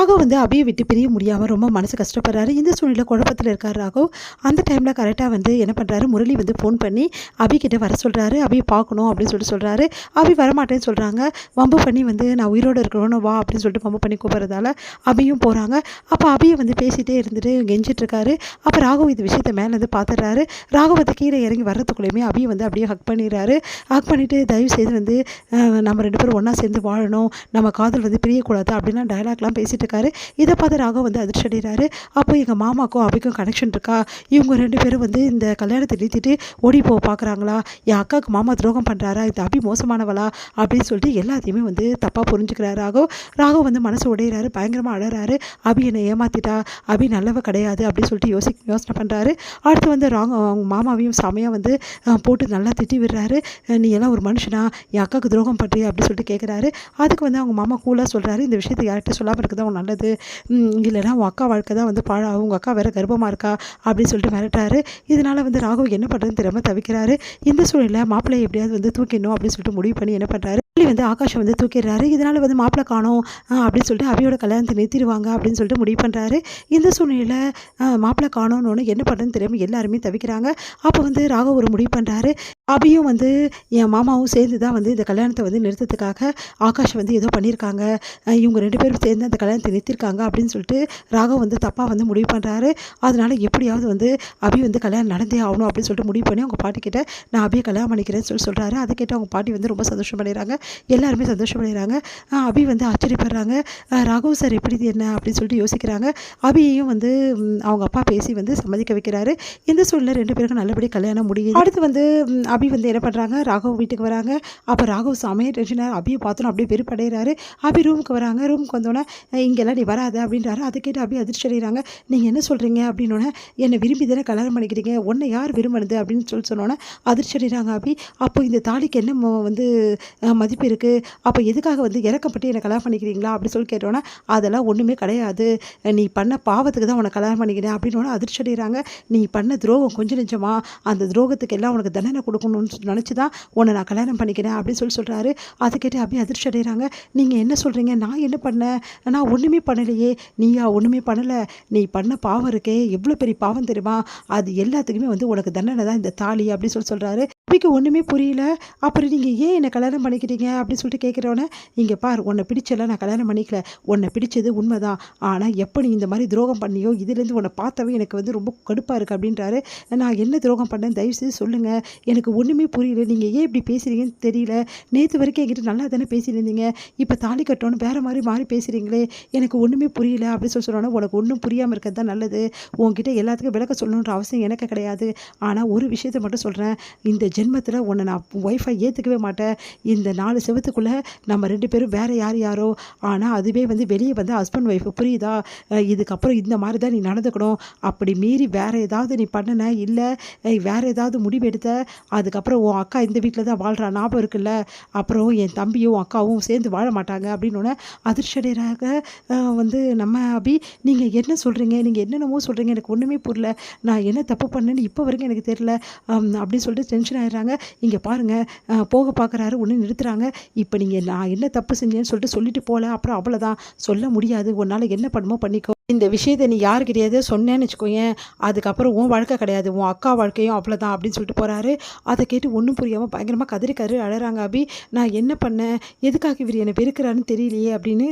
ராகவ் வந்து அபியை விட்டு பிரிய முடியாமல் ரொம்ப மனசு கஷ்டப்படுறாரு. இந்த சூழ்நிலை குழப்பத்தில் இருக்கார் ராகவ். அந்த டைமில் கரெக்டாக வந்து என்ன பண்ணுறாரு, முரளி வந்து ஃபோன் பண்ணி அபிகிட்ட வர சொல்கிறாரு. அபியை பார்க்கணும் அப்படின்னு சொல்கிறாரு. அபி வரமாட்டேன்னு சொல்கிறாங்க. வம்பு பண்ணி வந்து நான் உயிரோடு இருக்கணும்னு வா அப்படின்னு சொல்லிட்டு வம்பு பண்ணி கூப்பிட்றதால அபியும் போகிறாங்க. அப்போ அபியை வந்து பேசிகிட்டே இருந்துட்டு கெஞ்சிட்ருக்காரு. அப்போ ராகவ் இந்த விஷயத்த மேலேருந்து பார்த்துடுறாரு. ராகவ் வந்து கீழே இறங்கி வர்றதுக்குள்ளேயுமே அபியை வந்து அப்படியே ஹக் பண்ணிடுறாரு. ஹக் பண்ணிவிட்டு தயவு செய்து வந்து நம்ம 2 பேரும் ஒன்றா சேர்ந்து வாழணும், நம்ம காதல் வந்து பிரியக்கூடாது அப்படின்லாம் டயலாக்லாம் பேசிகிட்டு இருக்காரு. இதை பார்த்து ராகவ் வந்து அதிர்ச்சி அடைகிறாரு. அப்போ எங்கள் மாமாக்கும் அபிக்கும் கனெக்ஷன் இருக்கா, இவங்க 2 பேரும் வந்து இந்த கல்யாணத்தை நிறுத்திட்டு ஓடி போக பார்க்குறாங்களா, என் அக்காவுக்கு மாமா துரோகம் பண்ணுறாரா, இந்த அபி மோசமானவளா அப்படின்னு சொல்லிட்டு எல்லாத்தையுமே வந்து தப்பாக புரிஞ்சுக்கிறாரு ராகவ். ராகவ் வந்து மனசு உடையிறாரு, பயங்கரமாக அழறாரு. அபி என்னை ஏமாத்திட்டா, அபி நல்லவ கிடையாது அப்படின்னு சொல்லிட்டு யோசனை பண்ணுறாரு. அடுத்து வந்து அவங்க மாமாவையும் செமையாக வந்து போட்டு நல்லா திட்டி விடுறாரு. நீ எல்லாம் ஒரு மனுஷனா, என் அக்காவுக்கு துரோகம் பண்ணுறியா அப்படின்னு சொல்லிட்டு கேட்குறாரு. அதுக்கு வந்து அவங்க மாமா கூலாக சொல்கிறாரு, இந்த விஷயத்தை யார்கிட்ட சொல்லாமல் இருக்குது தான் நல்லது, இல்லைனா உன் அக்கா வாழ்க்கை தான் வந்து பாழாகும், உங்கள் அக்கா வேறு கர்ப்பமாக இருக்கா அப்படின்னு சொல்லிட்டு மிரட்டுறாரு. இதனால் வந்து ராகவ் என்ன பண்ணுறதுன்னு தெரியாமல் தவிக்கிறாரு. இந்த சூழலில் மாப்பிள்ளையை எப்படியாவது வந்து தூக்கிடணும் அப்படின்னு சொல்லிட்டு முடிவு பண்ணி என்ன பண்ணுறாரு, வந்து ஆகாஷை வந்து தூக்கிடுறாரு. இதனால் வந்து மாப்பிள்ளை காணோம் அப்படின்னு சொல்லிட்டு அபியோட கல்யாணத்தை நிறுத்திடுவாங்க அப்படின்னு சொல்லிட்டு முடிவு பண்ணுறாரு. இந்த சூழ்நிலையில் மாப்பிள்ளை காணோன்னு என்ன பண்ணுறதுன்னு தெரியாமல் எல்லாருமே தவிக்கிறாங்க. அப்போ வந்து ராகவ் ஒரு முடிவு பண்ணுறாரு. அபியும் வந்து என் மாமாவும் சேர்ந்து தான் வந்து இந்த கல்யாணத்தை வந்து நிறுத்தத்துக்காக ஆகாஷ் வந்து ஏதோ பண்ணியிருக்காங்க, இவங்க 2 பேரும் சேர்ந்து அந்த கல்யாணத்தை நிறுத்திருக்காங்க அப்படின்னு சொல்லிட்டு ராகவ் வந்து தப்பாக வந்து முடிவு பண்ணுறாரு. அதனால் எப்படியாவது வந்து அபி வந்து கல்யாணம் நடந்தே ஆகணும் அப்படின்னு சொல்லிட்டு முடிவு பண்ணி அவங்க பாட்டிக்கிட்ட நான் அபியை கல்யாணம் பண்ணிக்கிறேன்னு சொல்கிறாரு. அதை கேட்டு அவங்க பாட்டி வந்து ரொம்ப சந்தோஷம் பண்ணிடுறாங்க. எல்லாருமே சந்தோஷப்படுறாங்க. அபி வந்து ஆச்சரியப்படுறாங்க. ராகவ் சார் எப்படி என்ன அப்படின்னு சொல்லிட்டு யோசிக்கிறாங்க. அபியையும் வந்து அவங்க அப்பா பேசி வந்து சம்மதிக்க வைக்கிறாரு. இந்த சூழ்நிலை 2 பேருக்கும் நல்லபடி கல்யாணம் முடியுது. அடுத்து வந்து அபி வந்து என்ன பண்ணுறாங்க, ராகவ் வீட்டுக்கு வராங்க. அப்போ ராகவ் செமையாக டென்ஷனாக அபியை பார்த்தோன்னா அப்படியே வெறுப்படைகிறாரு. அபி ரூமுக்கு வராங்க. ரூமுக்கு வந்தோன்னே இங்கெல்லாம் நீ வராது அப்படின்றாரு. அதை கேட்டு அபி அதிர்ச்சி அடைகிறாங்க. நீங்கள் என்ன சொல்கிறீங்க அப்படின்னோடனே, என்னை விரும்பி தானே கல்யாணம் பண்ணிக்கிறீங்க, உன்னை யார் விரும்பினது அப்படின்னு சொன்னோன்னே அதிர்ச்சி அடைகிறாங்க அபி. அப்போ இந்த தாலிக்கு என்ன வந்து மதிப்பு இருக்குது, அப்போ எதுக்காக வந்து இறக்கப்பட்டு என்னை கல்யாணம் பண்ணிக்கிறீங்களா அப்படின்னு சொல்லி கேட்டோன்னே, அதெல்லாம் ஒன்றுமே கிடையாது, நீ பண்ண பாவத்துக்கு தான் உன்னை கல்யாணம் பண்ணிக்கிறேன் அப்படின்னோடனே அதிர்ச்சி அடைகிறாங்க. நீ பண்ண துரோகம் கொஞ்சம் நெஞ்சமா, அந்த துரோகத்துக்கு எல்லாம் உனக்கு தண்டனை கொடுக்கணும்னு நினச்சி தான் உன்னை நான் கல்யாணம் பண்ணிக்கிறேன் அப்படின்னு சொல்கிறாரு. அதை கேட்டு அப்படியே அதிர்ச்சி அடைகிறாங்க. நீங்கள் என்ன சொல்கிறீங்க, நான் என்ன பண்ணேன், நான் ஒன்றுமே பண்ணலையே, நீயா ஒன்றுமே பண்ணலை, நீ பண்ண பாவம் இருக்கே எவ்வளோ பெரிய பாவம் தெரியுமா, அது எல்லாத்துக்குமே வந்து உனக்கு தண்டனை தான் இந்த தாலி அப்படின்னு சொல்கிறாரு. அபிக்கு ஒன்றுமே புரியல. அப்புறம் நீங்கள் ஏன் என்னை கல்யாணம் பண்ணிக்கிறீங்க அப்படின்னு சொல்லிட்டு கேட்குறோன்னே, இங்கே பார், உன்னை பிடிச்சல நான் கல்யாணம் பண்ணிக்கல, உன்னை பிடிச்சது உண்மைதான், ஆனால் எப்போ நீ இந்த மாதிரி துரோகம் பண்ணியோ இதுலேருந்து உன்னை பார்த்தவே எனக்கு வந்து ரொம்ப கடுப்பாக இருக்குது அப்படின்றாரு. நான் என்ன துரோகம் பண்ணேன் தயவுசெய்து சொல்லுங்கள், எனக்கு ஒன்றுமே புரியல, நீங்கள் ஏன் இப்படி பேசுகிறீங்கன்னு தெரியல, நேற்று வரைக்கும் என்கிட்ட நல்லா தானே பேசியிருந்தீங்க, இப்போ தாலி கட்டோன்னு வேறு மாறி பேசுகிறீங்களே, எனக்கு ஒன்றுமே புரியல அப்படின்னு சொன்னோன்னே, உனக்கு ஒன்றும் புரியாமல் இருக்கிறது தான் நல்லது, உங்ககிட்ட எல்லாத்துக்கும் விளக்க சொல்லணுன்ற அவசியம் எனக்கு கிடையாது, ஆனால் ஒரு விஷயத்தை மட்டும் சொல்கிறேன், இந்த ஜென்மத்தில் உன்னை நான் ஒய்ஃபை ஏற்றுக்கவே மாட்டேன், இந்த 4 செவத்துக்குள்ளே நம்ம 2 பேரும் வேறு யாரோ, ஆனால் அதுவே வந்து வெளியே வந்து ஹஸ்பண்ட் ஒய்ஃபு, புரியுதா, இதுக்கப்புறம் இந்த மாதிரி தான் நீ நடந்துக்கணும், அப்படி மீறி வேறு ஏதாவது நீ பண்ணின, இல்லை வேறு ஏதாவது முடிவு எடுத்த, அதுக்கப்புறம் உன் அக்கா இந்த வீட்டில் தான் வாழ்கிறா ஞாபகம் இருக்குல்ல, அப்புறம் என் தம்பியும் அக்காவும் சேர்ந்து வாழ மாட்டாங்க அப்படின்னோடனே அதிர்ச்சி அடைகிறாங்க. வந்து நம்ம அபி, நீங்கள் என்ன சொல்கிறீங்க, நீங்கள் என்னென்னமோ சொல்கிறீங்க, எனக்கு ஒன்றுமே புரியல, நான் என்ன தப்பு பண்ணேன்னு இப்போ வரைக்கும் எனக்கு தெரியல அப்படின்னு சொல்லிட்டு டென்ஷன் ஆகிடுறாங்க. இங்கே பாருங்கள், போக பார்க்குறாரு, ஒன்று நிறுத்துறாங்க. இப்போ நீங்கள் நான் என்ன தப்பு செஞ்சேன்னு சொல்லிட்டு போகல, அப்புறம் அவ்வளோதான், சொல்ல முடியாது, உன்னால் என்ன பண்ணுமோ பண்ணிக்கோ, இந்த விஷயத்தை நீ யாருக்கிட்டையாவது சொன்னேன்னு வச்சுக்கோயேன், அதுக்கப்புறம் உன் வாழ்க்கை கிடையாது, உன் அக்கா வாழ்க்கையும் அவ்வளோதான் அப்படின்னு சொல்லிட்டு போகிறாரு. அதை கேட்டு ஒன்றும் புரியாமல் பயங்கரமாக கதறி அழறாங்க அபி. நான் என்ன பண்ணேன், எதுக்காக இவர் என்னை வெறுக்கிறாருன்னு தெரியலையே அப்படின்னு